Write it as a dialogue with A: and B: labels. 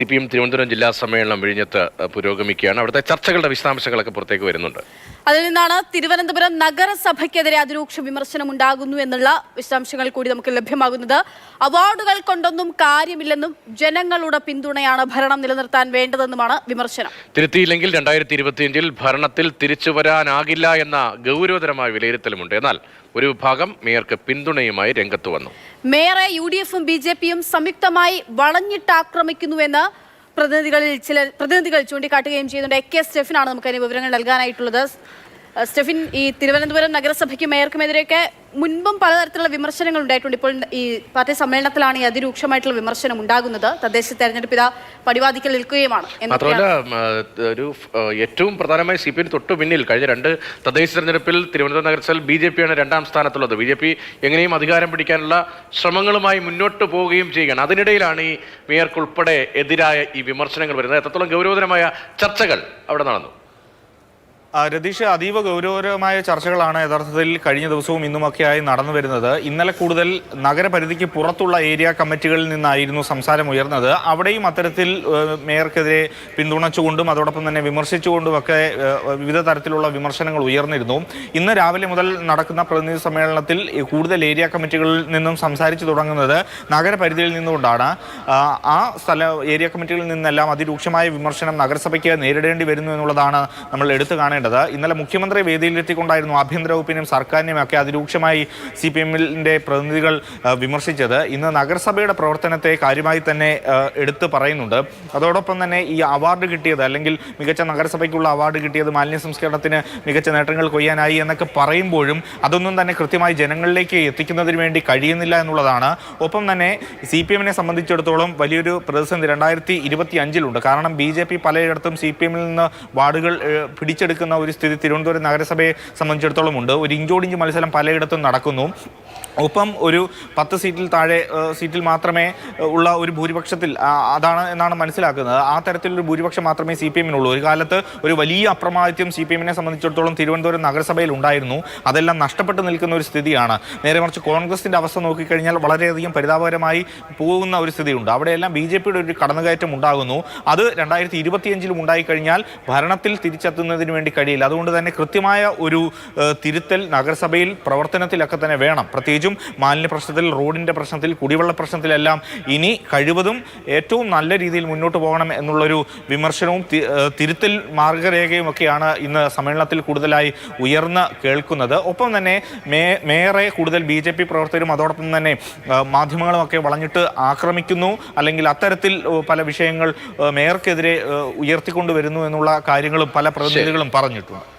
A: CPM Thiruvananthapuram ജില്ലാ സമ്മേളനം വിഴിഞ്ഞത്ത് പുരോഗമിക്കുകയാണ്. അവിടുത്തെ ചർച്ചകളുടെ വിശദാംശങ്ങളൊക്കെ പുറത്തേക്ക് വരുന്നുണ്ട്.
B: അതിൽ നിന്നാണ് തിരുവനന്തപുരം നഗരസഭയ്ക്കെതിരെ അതിരൂക്ഷ വിമർശനം ഉണ്ടാകുന്നു എന്നുള്ള വിശദാംശങ്ങൾ കൂടി നമുക്ക് ലഭ്യമാകുന്നത്. അവാർഡുകൾ കൊണ്ടൊന്നും കാര്യമില്ലെന്നും ജനങ്ങളുടെ പിന്തുണയാണ് ഭരണം നിലനിർത്താൻ വേണ്ടതെന്നുമാണ് വിമർശനം.
A: തിരുത്തിയില്ലെങ്കിൽ 2025 ഭരണത്തിൽ തിരിച്ചു വരാനാകില്ല എന്ന ഗൗരവതരമായ വിലയിരുത്തലുമുണ്ട്. എന്നാൽ ഒരു വിഭാഗം മേയർക്ക് പിന്തുണയുമായി രംഗത്ത് വന്നു.
B: മേയറെ UDFും BJPയും സംയുക്തമായി വളഞ്ഞിട്ടാക്രമിക്കുന്നുവെന്ന് പ്രതിനിധികൾ ചൂണ്ടിക്കാട്ടുകയും ചെയ്യുന്നുണ്ട്. AK സ്റ്റെഫിനാണ് നമുക്ക് അതിന് വിവരങ്ങൾ നൽകാനായിട്ടുള്ളത്. സ്റ്റെഫിൻ, ഈ തിരുവനന്തപുരം നഗരസഭയ്ക്കും മേയർക്കുമെതിരെയൊക്കെ മുൻപും പലതരത്തിലുള്ള വിമർശനങ്ങൾ ഉണ്ടായിട്ടുണ്ട്. ഇപ്പോൾ ഈ പാർട്ടി സമ്മേളനത്തിലാണ് ഈ അതിരൂക്ഷമായിട്ടുള്ള വിമർശനം ഉണ്ടാകുന്നത്. തദ്ദേശ തെരഞ്ഞെടുപ്പ് ഇതാ പടിവാതിക്കൽ നിൽക്കുകയുമാണ്.
A: മാത്രമല്ല, ഏറ്റവും പ്രധാനമായി CPM തൊട്ടു പിന്നിൽ കഴിഞ്ഞ 2 തദ്ദേശ തെരഞ്ഞെടുപ്പിൽ തിരുവനന്തപുരം നഗരസഭയിൽ BJPയാണ് 2ാം സ്ഥാനത്തുള്ളത്. BJP എങ്ങനെയും അധികാരം പിടിക്കാനുള്ള ശ്രമങ്ങളുമായി മുന്നോട്ട് പോവുകയും ചെയ്യുകയാണ്. അതിനിടയിലാണ് ഈ മേയർക്കുൾപ്പെടെ എതിരായ ഈ വിമർശനങ്ങൾ വരുന്നത്. എത്രത്തോളം ഗൗരവതരമായ ചർച്ചകൾ അവിടെ നടന്നു?
C: രതീഷ്, അതീവ ഗൗരവകരമായ ചർച്ചകളാണ് യഥാർത്ഥത്തിൽ കഴിഞ്ഞ ദിവസവും ഇന്നുമൊക്കെയായി നടന്നു വരുന്നത്. ഇന്നലെ കൂടുതൽ നഗരപരിധിക്ക് പുറത്തുള്ള ഏരിയ കമ്മിറ്റികളിൽ നിന്നായിരുന്നു സംസാരം ഉയർന്നത്. അവിടെയും അത്തരത്തിൽ മേയർക്കെതിരെ പിന്തുണച്ചുകൊണ്ടും അതോടൊപ്പം തന്നെ വിമർശിച്ചുകൊണ്ടുമൊക്കെ വിവിധ തരത്തിലുള്ള വിമർശനങ്ങൾ ഉയർന്നിരുന്നു. ഇന്ന് രാവിലെ മുതൽ നടക്കുന്ന പ്രതിനിധി സമ്മേളനത്തിൽ കൂടുതൽ ഏരിയ കമ്മിറ്റികളിൽ നിന്നും സംസാരിച്ചു തുടങ്ങുന്നത് നഗരപരിധിയിൽ നിന്നുകൊണ്ടാണ്. ആ ഏരിയ കമ്മിറ്റികളിൽ നിന്നെല്ലാം അതിരൂക്ഷമായ വിമർശനം നഗരസഭയ്ക്ക് നേരിടേണ്ടി വരുന്നു എന്നുള്ളതാണ് നമ്മൾ എടുത്തു കാണേണ്ടത്. ഇന്നലെ മുഖ്യമന്ത്രി വേദിയിലെത്തിക്കൊണ്ടായിരുന്നു ആഭ്യന്തര വകുപ്പിനെയും സർക്കാരിനെയും ഒക്കെ അതിരൂക്ഷമായി CPMന്റെ പ്രതിനിധികൾ വിമർശിച്ചത്. ഇന്ന് നഗരസഭയുടെ പ്രവർത്തനത്തെ കാര്യമായി തന്നെ എടുത്തു പറയുന്നുണ്ട്. അതോടൊപ്പം തന്നെ ഈ അവാർഡ് കിട്ടിയത്, അല്ലെങ്കിൽ മികച്ച നഗരസഭയ്ക്കുള്ള അവാർഡ് കിട്ടിയത് മാലിന്യ സംസ്കരണത്തിന് മികച്ച നേട്ടങ്ങൾ കൊയ്യാനായി എന്നൊക്കെ പറയുമ്പോഴും അതൊന്നും തന്നെ കൃത്യമായി ജനങ്ങളിലേക്ക് എത്തിക്കുന്നതിന് വേണ്ടി കഴിയുന്നില്ല എന്നുള്ളതാണ്. ഒപ്പം തന്നെ CPMനെ സംബന്ധിച്ചിടത്തോളം വലിയൊരു പ്രതിസന്ധി 2025 കാരണം BJP പലയിടത്തും CPMൽ നിന്ന് വാർഡുകൾ പിടിച്ചെടുക്കുന്ന ഒരു സ്ഥിതി തിരുവനന്തപുരം നഗരസഭയെ സംബന്ധിച്ചിടത്തോളം ഉണ്ട്. ഒരു ഇഞ്ചോടിഞ്ച് മത്സരം പലയിടത്തും നടക്കുന്നു. ഒപ്പം ഒരു 10 സീറ്റിൽ താഴെ സീറ്റിൽ മാത്രമേ ഉള്ള ഒരു ഭൂരിപക്ഷത്തിൽ എന്നാണ് മനസ്സിലാക്കുന്നത്. ആ തരത്തിലൊരു ഭൂരിപക്ഷം മാത്രമേ CPMനുള്ളൂ. ഒരു കാലത്ത് ഒരു വലിയ അപ്രമാദിത്യം CPMനെ സംബന്ധിച്ചിടത്തോളം തിരുവനന്തപുരം നഗരസഭയിൽ ഉണ്ടായിരുന്നു. അതെല്ലാം നഷ്ടപ്പെട്ടു നിൽക്കുന്ന ഒരു സ്ഥിതിയാണ്. നേരെ മറിച്ച് കോൺഗ്രസിന്റെ അവസ്ഥ നോക്കിക്കഴിഞ്ഞാൽ വളരെയധികം പരിതാപകരമായി പോകുന്ന ഒരു സ്ഥിതിയുണ്ട്. അവിടെയെല്ലാം BJPയുടെ ഒരു കടന്നുകയറ്റം ഉണ്ടാകുന്നു. അത് 2025 ഉണ്ടായിക്കഴിഞ്ഞാൽ ഭരണത്തിൽ തിരിച്ചെത്തുന്നതിന് വേണ്ടി കഴിയില്ല. അതുകൊണ്ട് തന്നെ കൃത്യമായ ഒരു തിരുത്തൽ നഗരസഭയിൽ പ്രവർത്തനത്തിലൊക്കെ തന്നെ വേണം. പ്രത്യേകിച്ചും മാലിന്യ പ്രശ്നത്തിൽ, റോഡിന്റെ പ്രശ്നത്തിൽ, കുടിവെള്ള പ്രശ്നത്തിലെല്ലാം ഇനി കഴിവതും ഏറ്റവും നല്ല രീതിയിൽ മുന്നോട്ട് പോകണം എന്നുള്ളൊരു വിമർശനവും തിരുത്തൽ മാർഗരേഖയും ഒക്കെയാണ് ഇന്ന് സമ്മേളനത്തിൽ കൂടുതലായി ഉയർന്ന് കേൾക്കുന്നത്. ഒപ്പം തന്നെ മേയറെ കൂടുതൽ BJP പ്രവർത്തകരും അതോടൊപ്പം തന്നെ മാധ്യമങ്ങളും ഒക്കെ വളഞ്ഞിട്ട് ആക്രമിക്കുന്നു, അല്ലെങ്കിൽ അത്തരത്തിൽ പല വിഷയങ്ങൾ മേയർക്കെതിരെ ഉയർത്തിക്കൊണ്ടുവരുന്നു എന്നുള്ള കാര്യങ്ങളും പല പ്രതിനിധികളും പറഞ്ഞിട്ടുണ്ട്.